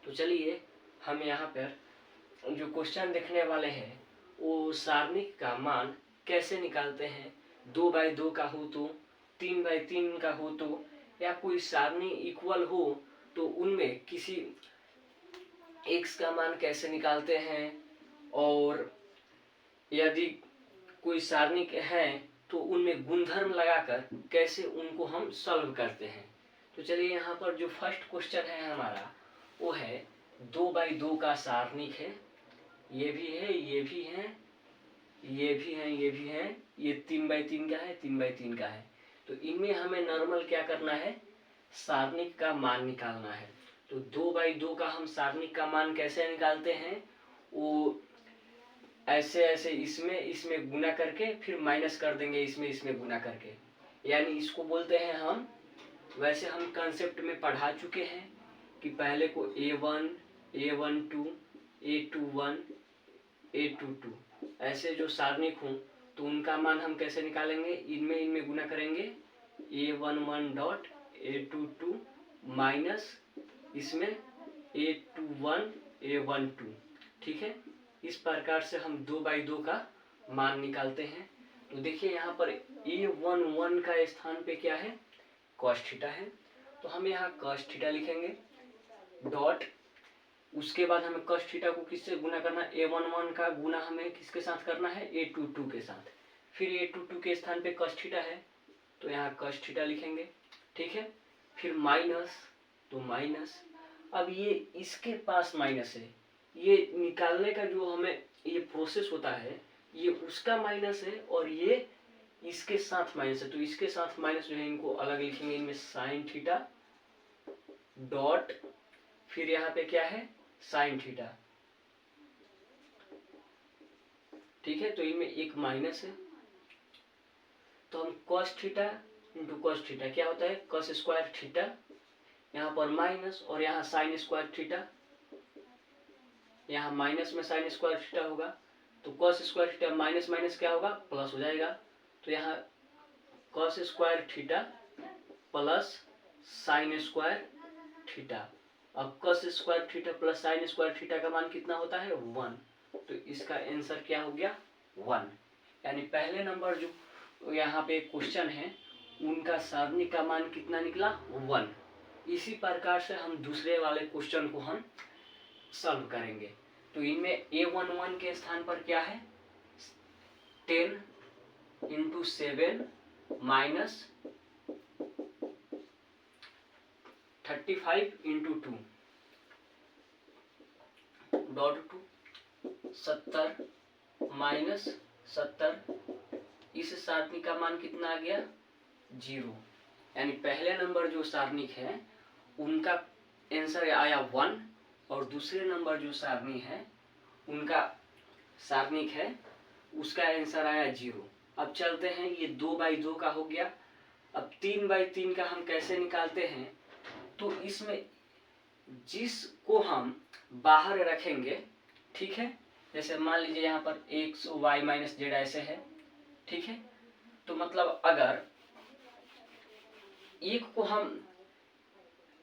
तो चलिए हम यहाँ पर जो क्वेश्चन देखने वाले हैं वो सारणिक का मान कैसे निकालते हैं। 2x2 का हो तो, 3x3 का हो तो, या कोई सारणी इक्वल हो तो उनमें किसी x का मान कैसे निकालते हैं, और यदि कोई सारणी है तो उनमें गुणधर्म लगाकर कैसे उनको हम सॉल्व करते हैं। तो चलिए यहाँ पर जो फर्स्ट क्वेश्चन है हमारा वो है 2x2 का सारणिक है। ये भी है, ये भी है, ये भी है, ये भी है, ये 3x3 का है, 3x3 का है। तो इनमें हमें नॉर्मल क्या करना है, सारणिक का मान निकालना है। तो 2x2 का हम सारणिक का मान कैसे निकालते हैं, वो ऐसे ऐसे इसमें गुना करके फिर माइनस कर देंगे इसमें गुना करके, यानी इसको बोलते हैं हम, वैसे हम कंसेप्ट में पढ़ा चुके हैं कि पहले को A1, A12, A21, A22 ऐसे जो सारणिक हों तो उनका मान हम कैसे निकालेंगे, इनमें गुना करेंगे A11 डॉट A22 माइनस इसमें A21 A12। ठीक है, इस प्रकार से हम 2x2 का मान निकालते हैं। तो देखिए यहाँ पर A11 का स्थान पे क्या है, cos थीटा है, तो हम यहाँ cos थीटा लिखेंगे डॉट, उसके बाद हमें cos थीटा को किससे गुना करना है, A11 का गुना हमें किसके साथ करना है, A22 के साथ। फिर A22 के स्थान पे cos थीटा है तो यहाँ cos थीटा लिखेंगे। ठीक है, फिर माइनस, तो माइनस, अब ये इसके पास माइनस है, ये निकालने का जो हमें ये प्रोसेस होता है ये उसका माइनस है और ये इसके साथ माइनस है, तो इसके साथ माइनस जो है इनको अलग लिखेंगे, इनमें साइन थीटा डॉट, फिर यहाँ पे क्या है साइन थीटा। ठीक है, तो इनमें एक माइनस है, तो हम cos theta into cos theta क्या होता है, cos स्क्वायर थीटा, यहाँ पर माइनस और यहाँ साइन स्क्वायर थीटा, यहाँ माइनस में साइन स्क्वायर थीटा होगा, तो cos square theta minus minus क्या होगा, प्लस हो जाएगा। तो यहाँ cos square theta plus sine square theta. अब cos square theta plus sine square theta का मान कितना होता है, 1, तो इसका आंसर क्या हो गया, 1। यानी पहले नंबर जो यहाँ पे क्वेश्चन है उनका सारणिक का मान कितना निकला, 1। इसी प्रकार से हम दूसरे वाले क्वेश्चन को हम सॉल्व करेंगे। तो इनमें A11 के स्थान पर क्या है, 10 into 7 minus 35 into 2 dot 2, 70 minus 70, इस सारणिक का मान कितना आ गया, 0। यानी पहले नंबर जो सारणिक है उनका आंसर आया 1 और दूसरे नंबर जो सारणी है उनका सारणिक है उसका आंसर आया 0। अब चलते हैं, ये 2x2 का हो गया। अब 3x3 का हम कैसे निकालते हैं, तो इसमें जिसको हम बाहर रखेंगे, ठीक है, जैसे मान लीजिए यहाँ पर x y माइनस जेड ऐसे है, ठीक है, तो मतलब अगर एक को हम,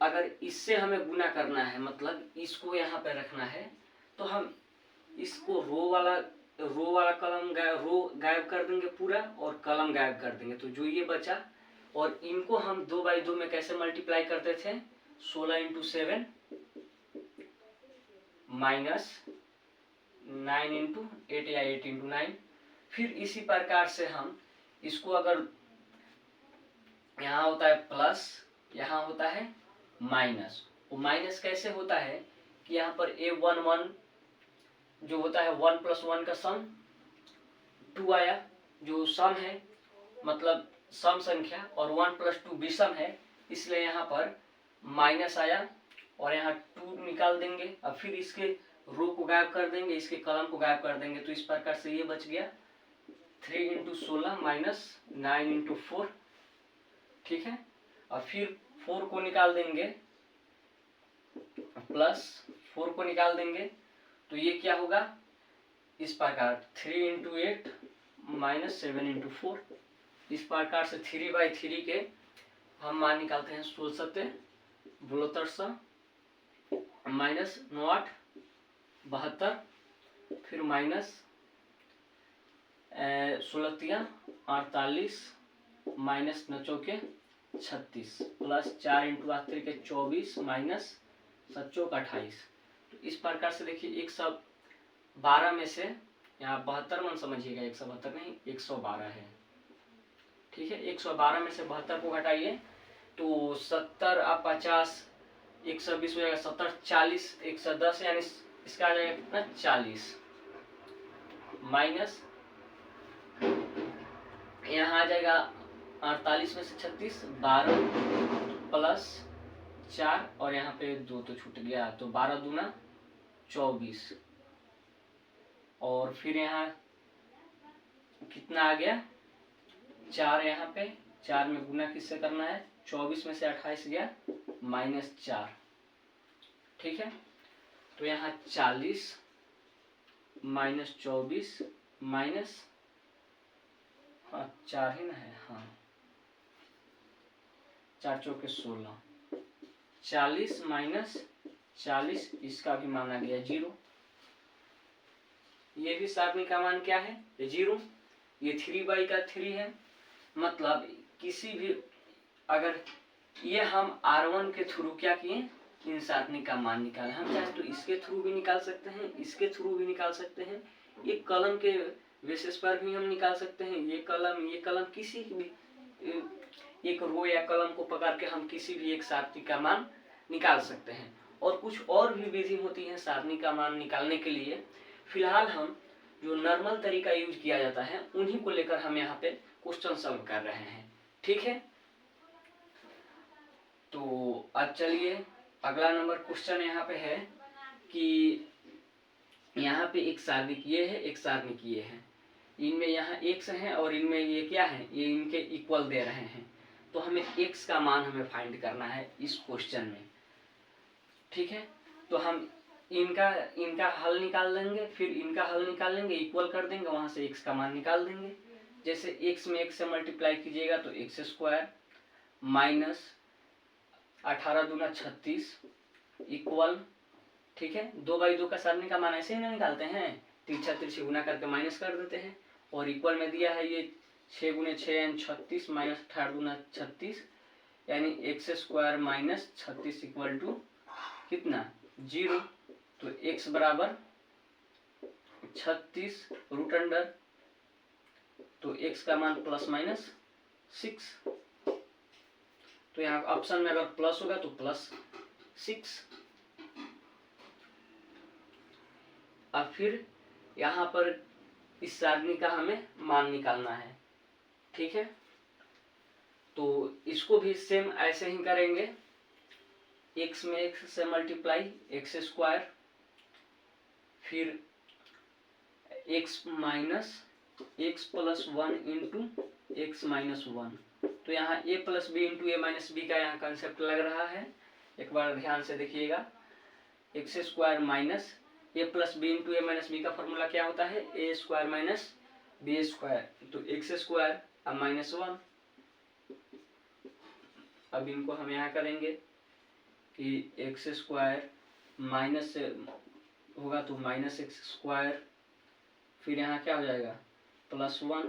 अगर इससे हमें गुना करना है, मतलब इसको यहाँ पे रखना है, तो हम इसको रो वाला कलम रो गायब कर देंगे पूरा और कलम गायब कर देंगे, तो जो ये बचा, और इनको हम 2x2 में कैसे मल्टीप्लाई करते थे, 16 इंटू 7 माइनस 9 इंटू 8 या 8 इंटू 9। फिर इसी प्रकार से हम इसको, अगर यहाँ होता है प्लस, यहाँ होता है माइनस, वो माइनस कैसे होता है कि यहाँ पर A11 जो होता है 1 प्लस 1 का सम 2 आया, जो सम है मतलब सम संख्या, और 1 प्लस 2 विषम है, इसलिए यहाँ पर माइनस आया और यहाँ 2 निकाल देंगे। अब फिर इसके रो को गायब कर देंगे, इसके कलम को गायब कर देंगे, तो इस प्रकार से ये बच गया 3 इंटू 16 माइनस 9 इंटू 4। ठीक है, और फिर 4 को निकाल देंगे, प्लस 4 को निकाल देंगे, तो ये क्या होगा, इस प्रकार 3 इंटू 8 माइनस 7 इंटू 4। इस प्रकार से 3/3 के हम मान निकालते हैं 16 बोलो 13 माइनस 9 72, फिर माइनस 16 48, माइनस 9 चौके 36, प्लस 4 इंटू 8 24, माइनस 7 चौक 28। तो इस प्रकार से देखिए 112 में से यहाँ 72 मन समझिएगा, 172 नहीं 112 है, ठीक है। 112 में से 72 को घटाइए तो 70 और 50 120 हो जाएगा, 70 40 110, यानी इसका आ जाएगा कितना 40, माइनस यहाँ आ जाएगा 48 में से 36 12, प्लस 4 और यहाँ पे 2 तो छूट गया, तो 12 दूना 24, और फिर यहाँ कितना आ गया 4, यहाँ पे 4 में गुना किससे करना है, 24 में से 28 गया माइनस 4, ठीक है। तो यहाँ 40 माइनस 24 माइनस 4 ही ना है, हाँ 4 चौके 16, 40 माइनस 40, इसका भी मान आ गया 0। ये भी सारणी का मान क्या है 0। ये 3 का 3 है, मतलब किसी भी, अगर ये हम R1 के थ्रू क्या किए, इन सारणी का मान निकाले। हम चाहे तो इसके थ्रू भी निकाल सकते हैं, इसके थ्रू भी निकाल सकते हैं, एक कलम के बेसिस पर भी हम निकाल सकते हैं। ये कलम किसी भी एक रो या कलम को पकड़ के हम किसी भी एक सारणी का मान निकाल सकते हैं। और कुछ और भी विधि होती है सारणी का मान निकालने के लिए। फिलहाल हम जो नॉर्मल तरीका यूज किया जाता है उन्हीं को लेकर हम यहाँ पे क्वेश्चन सॉल्व कर रहे हैं, ठीक है। तो अब चलिए अगला नंबर क्वेश्चन यहाँ पे है कि यहाँ पे एक सारणिक ये है, एक सारणिक ये है, इनमें यहाँ x है और इनमें ये क्या है, ये इनके इक्वल दे रहे हैं। तो हमें x का मान हमें फाइंड करना है इस क्वेश्चन में, ठीक है। तो हम इनका हल निकाल लेंगे, फिर इनका हल निकाल लेंगे, इक्वल कर देंगे, वहां से x का मान निकाल देंगे। जैसे x में x से मल्टीप्लाई कीजिएगा तो x स्क्वायर माइनस 18 दूना 36 इक्वल, ठीक है। 2/2 का सारणी का मान ऐसे ही ना निकालते हैं, तिरछा तिरछी गुना करके माइनस कर देते हैं। और इक्वल में दिया है ये 6 गुने 6 यानी 36 माइनस 18 दूना 36, यानी x square minus 36 equal to कितना 0। तो x बराबर 36 रूट अंडर, तो x का मान प्लस माइनस 6। तो यहाँ ऑप्शन में अगर प्लस होगा तो प्लस 6। अब फिर यहाँ पर इस सारणी का हमें मान निकालना है, ठीक है। तो इसको भी सेम ऐसे ही करेंगे, x में x से मल्टीप्लाई x स्क्वायर, फिर x minus x plus 1 into x minus 1। तो यहाँ a plus b into a minus b का यहाँ कंसेप्ट लग रहा है, एक बार ध्यान से देखिएगा। X square minus A plus b into a minus b का फॉर्मूला क्या होता है, ए स्क्वायर माइनस बी स्क्वायर, तो एक्स स्क्वायर अब माइनस 1। अब इनको हम यहाँ करेंगे कि एक्स स्क्वायर माइनस से होगा तो माइनस एक्स स्क्वायर, फिर यहाँ क्या हो जाएगा plus 1,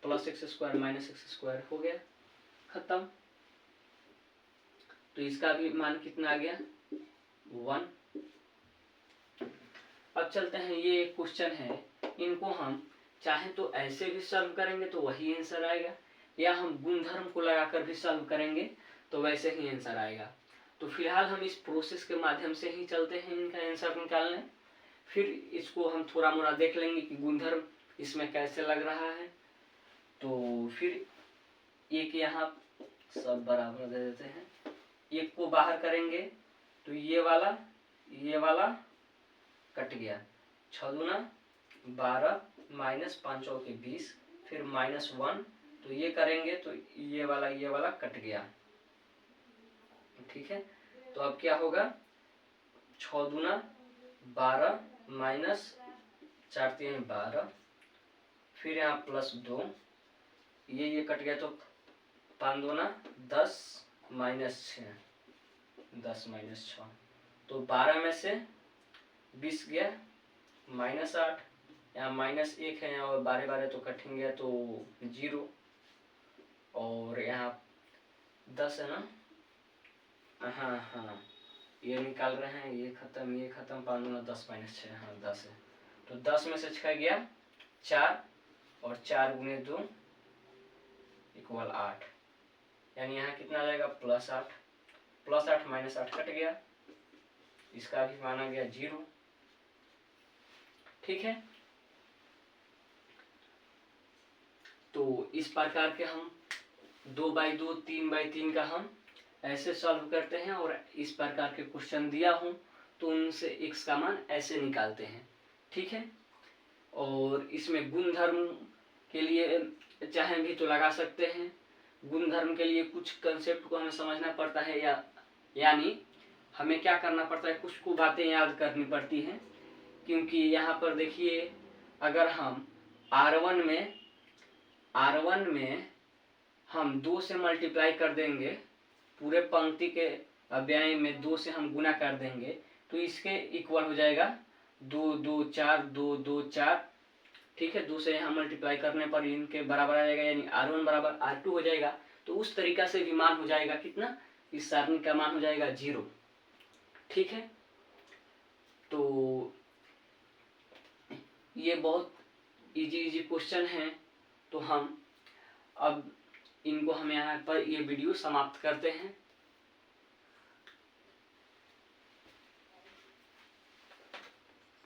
plus x square minus x square हो गया, खत्म। तो इसका भी मान कितना आ गया 1। अब चलते हैं, ये एक क्वेश्चन है, इनको हम चाहे तो ऐसे भी सॉल्व करेंगे तो वही आंसर आएगा, या हम गुणधर्म को लगाकर भी सॉल्व करेंगे तो वैसे ही आंसर आएगा। तो फिलहाल हम इस प्रोसेस के माध्यम से ही चलते हैं इनका आंसर निकालने, फिर इसको हम थोड़ा मोड़ा देख लेंगे कि गुणधर्म इसमें कैसे लग रहा है। तो फिर एक यहाँ सब बराबर दे देते हैं, एक को बाहर करेंगे तो ये वाला कट गया, 6 दूना 12 माइनस 5 चौके 20, फिर माइनस 1, तो ये करेंगे तो ये वाला कट गया, ठीक है। तो अब क्या होगा 6 दूना 12 माइनस 4 3 12, फिर यहाँ प्लस 2, ये कट गया तो 5 दूना 10 माइनस 6, 10 माइनस 6, तो 12 में से 20 गया -8, यहाँ -1 है और 12 तो कटेंगे तो 0, और यहाँ 10 है ना, हाँ हाँ ये निकाल रहे हैं, ये खत्म 5 दूना 10 -6, हाँ 10 है। तो 10 में से 6 गया 4, और 4 गुने 2 = 8, यानी यहाँ कितना आ जाएगा +8, +8 -8 कट गया, इसका भी माना गया 0। ठीक है, तो इस प्रकार के हम 2x2 3x3 का हम ऐसे सॉल्व करते हैं, और इस प्रकार के क्वेश्चन दिया हूं तो उनसे x का मान ऐसे निकालते हैं। ठीक है, और इसमें गुणधर्म के लिए चाहे भी तो लगा सकते हैं। गुणधर्म के लिए कुछ कंसेप्ट को हमें समझना पड़ता है, यानी हमें क्या करना पड़ता है, कुछ को बातें याद करनी पड़ती हैं। क्योंकि यहाँ पर देखिए, अगर हम R1 में हम 2 से मल्टीप्लाई कर देंगे, पूरे पंक्ति के अव्यय में 2 से हम गुना कर देंगे, तो इसके इक्वल हो जाएगा 2 2 4 2 2 4। ठीक है, 2 से यहाँ मल्टीप्लाई करने पर इनके बराबर आ जाएगा, यानी R1 बराबर R2 हो जाएगा। तो उस तरीका से भी मान हो जाएगा कितना, इस सारणी का मान हो जाएगा 0। ठीक है, तो ये बहुत इजी क्वेश्चन है। तो हम अब इनको हम यहाँ पर ये वीडियो समाप्त करते हैं।